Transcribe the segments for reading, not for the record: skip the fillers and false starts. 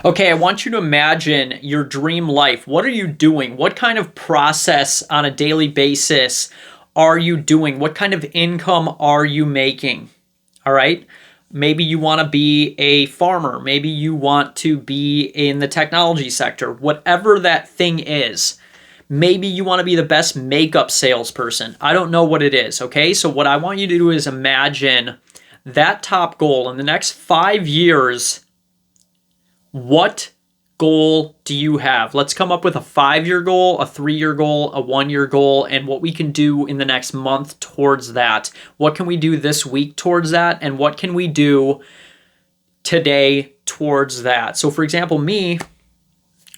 Okay, I want you to imagine your dream life. What are you doing? What kind of process on a daily basis are you doing? What kind of income are you making? All right. Maybe you want to be a farmer. Maybe you want to be in the technology sector. Whatever that thing is. Maybe you want to be the best makeup salesperson. I don't know what it is, okay? So what I want you to do is imagine that top goal in the next 5 years. What goal do you have? Let's come up with a 5-year goal, a 3-year goal, a 1-year goal, and what we can do in the next month towards that. What can we do this week towards that? And what can we do today towards that? So for example, me,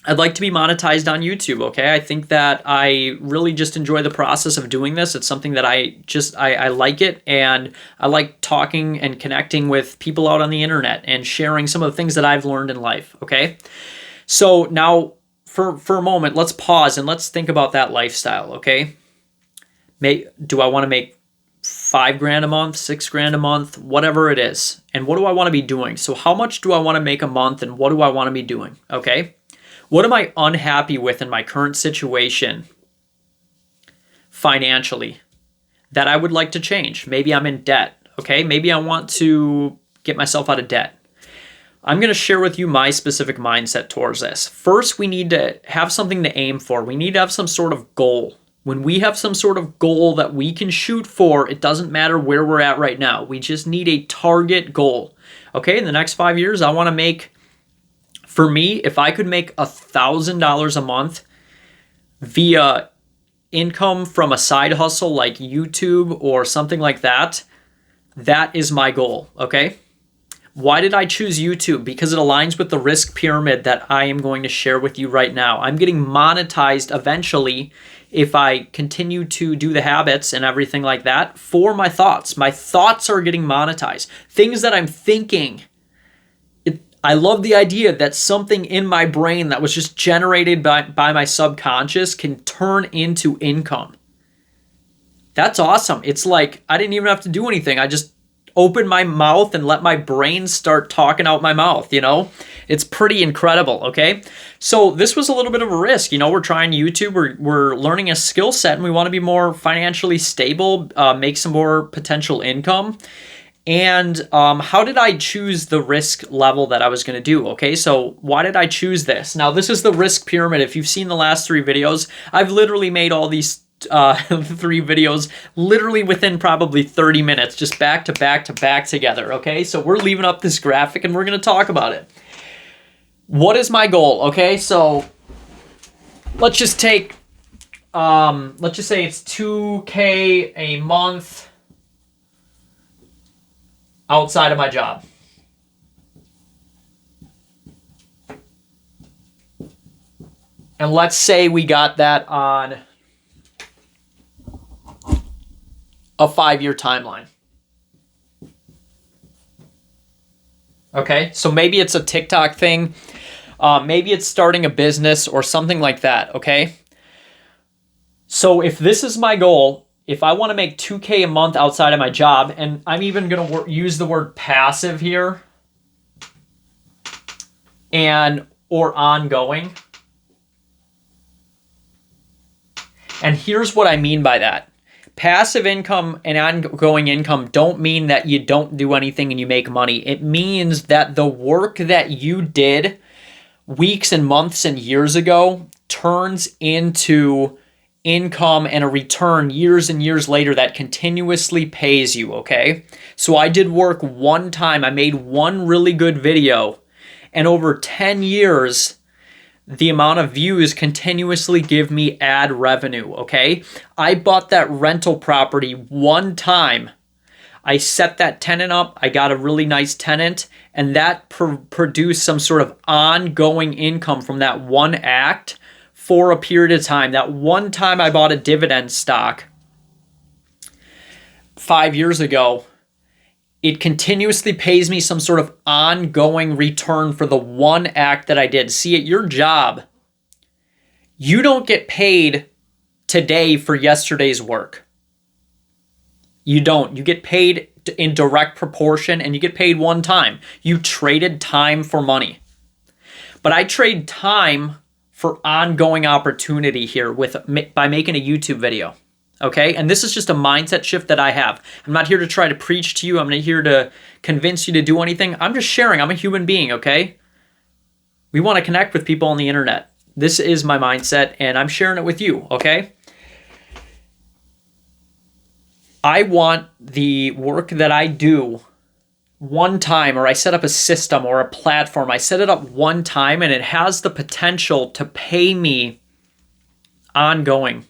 I'd like to be monetized on YouTube, okay? I think that I really just enjoy the process of doing this. It's something that I like it, and I like talking and connecting with people out on the internet and sharing some of the things that I've learned in life, okay? So now for a moment, let's pause and let's think about that lifestyle, okay? Do I want to make $5,000 a month, $6,000 a month, whatever it is? And what do I want to be doing? So how much do I want to make a month, and what do I want to be doing, okay? What am I unhappy with in my current situation financially that I would like to change? Maybe I'm in debt, okay? Maybe I want to get myself out of debt. I'm going to share with you my specific mindset towards this. First, we need to have something to aim for. We need to have some sort of goal. When we have some sort of goal that we can shoot for, it doesn't matter where we're at right now. We just need a target goal. Okay, in the next 5 years, I want to make... For me, if I could make $1,000 a month via income from a side hustle like YouTube or something like that, that is my goal, okay? Why did I choose YouTube? Because it aligns with the risk pyramid that I am going to share with you right now. I'm getting monetized eventually if I continue to do the habits and everything like that for my thoughts. My thoughts are getting monetized. Things that I'm thinking. I love the idea that something in my brain that was just generated by my subconscious can turn into income. That's awesome. It's like I didn't even have to do anything. I just opened my mouth and let my brain start talking out my mouth, you know? It's pretty incredible, okay? So this was a little bit of a risk. You know, we're trying YouTube. We're learning a skill set, and we want to be more financially stable, make some more potential income. And how did I choose the risk level that I was going to do? Okay, so why did I choose this? Now, this is the risk pyramid. If you've seen the last 3 videos, I've literally made all these 3 videos literally within probably 30 minutes, just back to back to back together, okay? So we're leaving up this graphic, and we're going to talk about it. What is my goal? Okay, so let's just take, let's just say it's $2,000 a month outside of my job. And let's say we got that on a 5-year timeline. Okay, so maybe it's a TikTok thing. Maybe it's starting a business or something like that, okay? So if this is my goal, if I want to make $2,000 a month outside of my job, and I'm even going to use the word passive here, or ongoing. And here's what I mean by that. Passive income and ongoing income don't mean that you don't do anything and you make money. It means that the work that you did weeks and months and years ago turns into income and a return years and years later that continuously pays you, okay? So I did work one time. I made one really good video, and over 10 years, the amount of views continuously give me ad revenue, okay? I bought that rental property one time. I set that tenant up. I got a really nice tenant, and that produced some sort of ongoing income from that one act for a period of time. That one time I bought a dividend stock 5 years ago, it continuously pays me some sort of ongoing return for the one act that I did. See, at your job, you don't get paid today for yesterday's work. You don't. You get paid in direct proportion, and you get paid one time. You traded time for money. But I trade time for ongoing opportunity here by making a YouTube video. Okay? And this is just a mindset shift that I have. I'm not here to try to preach to you. I'm not here to convince you to do anything. I'm just sharing. I'm a human being, okay? We want to connect with people on the internet. This is my mindset, and I'm sharing it with you, okay? I want the work that I do one time, or I set up a system or a platform. I set it up one time, and it has the potential to pay me ongoing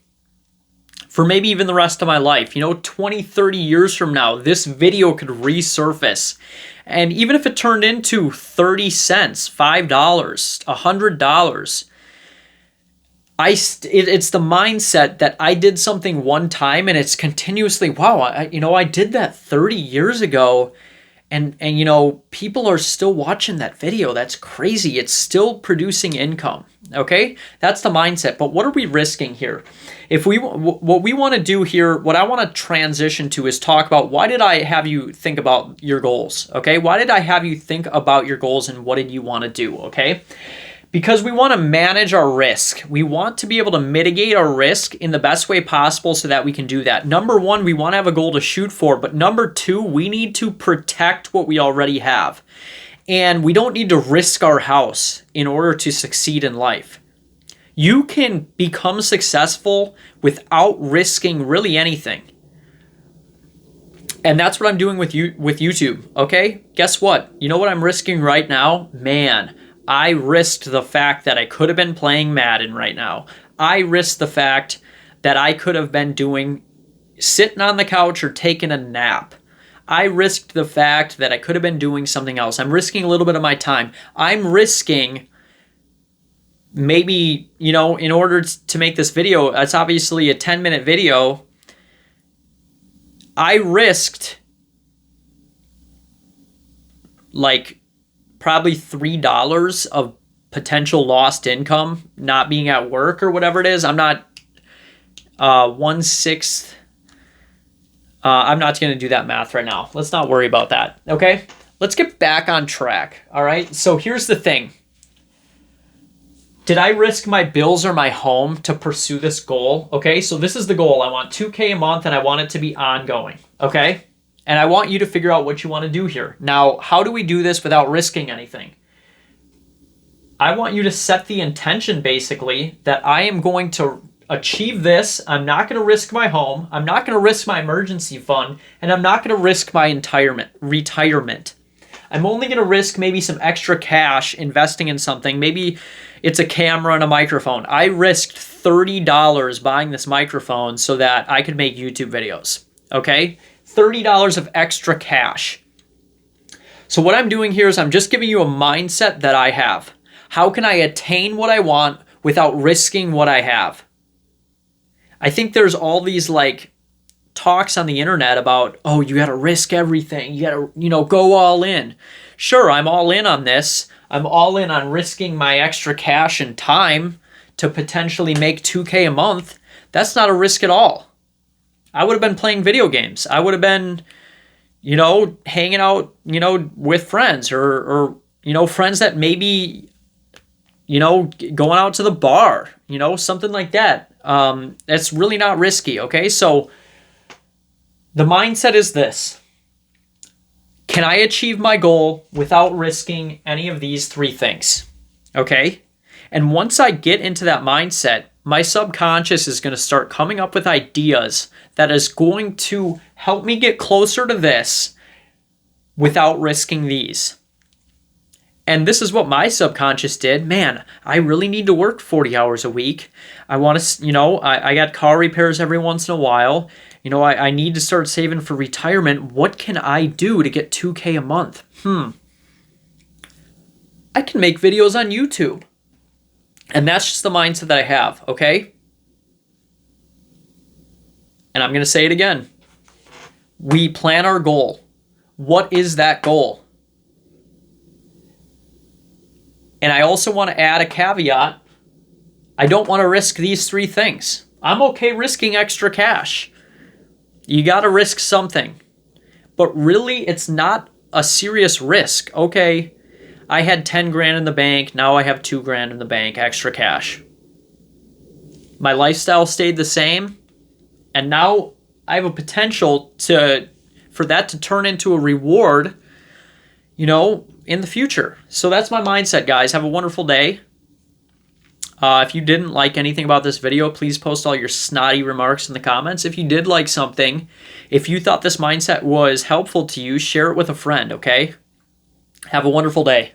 for maybe even the rest of my life. 20, 30 years from now, this video could resurface. And even if it turned into 30 cents, $5, $100, it's the mindset that I did something one time, and it's continuously, wow, I did that 30 years ago, and people are still watching that video. That's crazy. It's still producing income. Okay, that's the mindset. But what are we risking here? What we want to do here, what I want to transition to is talk about, why did I have you think about your goals? Okay, why did I have you think about your goals, and what did you want to do? Okay. Because we want to manage our risk. We want to be able to mitigate our risk in the best way possible so that we can do that. Number one, we want to have a goal to shoot for. But number two, we need to protect what we already have. And we don't need to risk our house in order to succeed in life. You can become successful without risking really anything. And that's what I'm doing with YouTube, okay? Guess what? You know what I'm risking right now? Man, I risked the fact that I could have been playing Madden right now. I risked the fact that I could have been sitting on the couch or taking a nap. I risked the fact that I could have been doing something else. I'm risking a little bit of my time. I'm risking maybe, in order to make this video, it's obviously a 10-minute video. I risked probably $3 of potential lost income, not being at work or whatever it is. I'm not 1/6. I'm not going to do that math right now. Let's not worry about that. Okay, let's get back on track. All right. So here's the thing. Did I risk my bills or my home to pursue this goal? Okay. So this is the goal. I want $2K a month, and I want it to be ongoing. Okay. And I want you to figure out what you want to do here. Now, how do we do this without risking anything? I want you to set the intention, basically, that I am going to achieve this. I'm not going to risk my home. I'm not going to risk my emergency fund. And I'm not going to risk my retirement. I'm only going to risk maybe some extra cash investing in something. Maybe it's a camera and a microphone. I risked $30 buying this microphone so that I could make YouTube videos. Okay? $30 of extra cash. So what I'm doing here is I'm just giving you a mindset that I have. How can I attain what I want without risking what I have? I think there's all these talks on the internet about, oh, you got to risk everything. You got to, go all in. Sure, I'm all in on this. I'm all in on risking my extra cash and time to potentially make $2K a month. That's not a risk at all. I would have been playing video games. I would have been, hanging out, with friends or friends that maybe, going out to the bar, something like that. That's really not risky. Okay. So the mindset is this: can I achieve my goal without risking any of these three things? Okay. And once I get into that mindset, my subconscious is going to start coming up with ideas that is going to help me get closer to this without risking these. And this is what my subconscious did. Man, I really need to work 40 hours a week. I want to, I got car repairs every once in a while. I need to start saving for retirement. What can I do to get $2K a month? I can make videos on YouTube. And that's just the mindset that I have, okay? And I'm going to say it again. We plan our goal. What is that goal? And I also want to add a caveat. I don't want to risk these three things. I'm okay risking extra cash. You got to risk something. But really, it's not a serious risk. Okay, I had 10 grand in the bank. Now I have 2 grand in the bank, extra cash. My lifestyle stayed the same. And now I have a potential for that to turn into a reward, in the future. So that's my mindset, guys. Have a wonderful day. If you didn't like anything about this video, please post all your snotty remarks in the comments. If you did like something, if you thought this mindset was helpful to you, share it with a friend, okay? Have a wonderful day.